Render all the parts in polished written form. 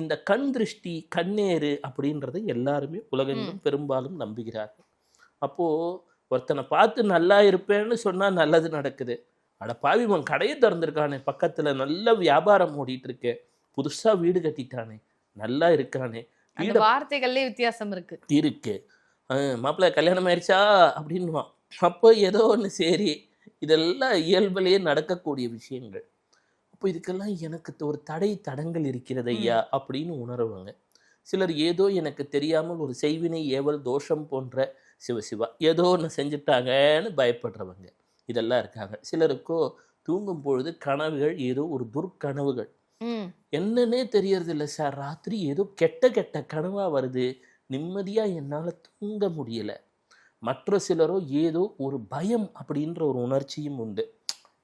இந்த கண் திருஷ்டி கண்ணேறு அப்படின்றத எல்லாருமே உலகெங்கும் பெரும்பாலும் நம்புகிறார்கள். அப்போது ஒருத்தனை பார்த்து நல்லா இருப்பேன்னு சொன்னால் நல்லது நடக்குது. அட பாவி, உன் கடையை திறந்துருக்கானே, பக்கத்தில் நல்ல வியாபாரம் ஓடிட்டு இருக்கே, புதுசாக வீடு கட்டிட்டானே, நல்லா இருக்கானே, அந்த வார்த்தைகள்லேயே வித்தியாசம் இருக்கு. மாப்பிள்ளை கல்யாணம் ஆயிடுச்சா அப்படின்வான். அப்போ ஏதோ ஒன்று சரி, இதெல்லாம் இயல்பிலேயே நடக்கக்கூடிய விஷயங்கள். அப்போ இதுக்கெல்லாம் எனக்கு ஒரு தடங்கள் இருக்கிறது ஐயா அப்படின்னு உணர்வாங்க. சிலர் ஏதோ எனக்கு தெரியாமல் ஒரு செய்வினை ஏவல் தோஷம் போன்ற சிவசிவா ஏதோ ஒன்று செஞ்சுட்டாங்கன்னு பயப்படுறவங்க இதெல்லாம் இருக்காங்க. சிலருக்கோ தூங்கும் பொழுது கனவுகள் ஏதோ ஒரு துர்க்கனவுகள், என்னன்னே தெரியறதில்ல சார், ராத்திரி ஏதோ கெட்ட கெட்ட கனவா வருது, நிம்மதியா என்னால் தூங்க முடியல. மற்ற சிலரோ ஏதோ ஒரு பயம் அப்படின்ற ஒரு உணர்ச்சியும் உண்டு.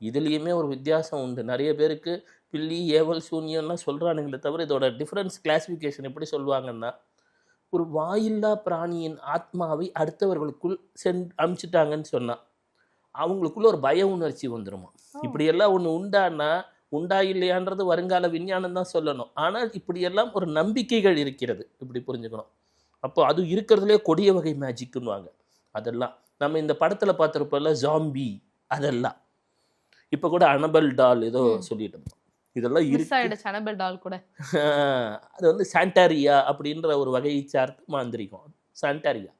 இதுலேயுமே ஒரு வித்தியாசம் உண்டு. நிறைய பேருக்கு பில்லி ஏவல் சூன்யம்லாம் சொல்கிறானுங்களே தவிர இதோட டிஃப்ரென்ஸ் கிளாஸிஃபிகேஷன் எப்படி சொல்லுவாங்கன்னா, ஒரு வாயில்லா பிராணியின் ஆத்மாவை அடுத்தவர்களுக்குள் அனுப்பிச்சிட்டாங்கன்னு சொன்னால் அவங்களுக்குள்ள ஒரு பய உணர்ச்சி வந்துடுமா. இப்படியெல்லாம் ஒன்று உண்டா இல்லையான்றது வருங்கால விஞ்ஞானம் தான் சொல்லணும். ஆனால் இப்படியெல்லாம் ஒரு நம்பிக்கைகள் இருக்கிறது, இப்படி புரிஞ்சுக்கணும். அப்போ அது இருக்கிறதுலே கொடிய வகை மேஜிக்குன்னுவாங்க. அதெல்லாம் நம்ம இந்த படத்தில் பார்த்துருப்போம்ல, ஜாம்பி, அதெல்லாம் இப்போ கூட அனபல் டால் ஏதோ சொல்லிட்டு இருந்தோம். இதெல்லாம் இருக்கு. அனபல் டால் கூட அது வந்து சாண்டாரியா அப்படின்ற ஒரு வகையை சார்ந்து மாந்திரிகம். சாண்டாரியா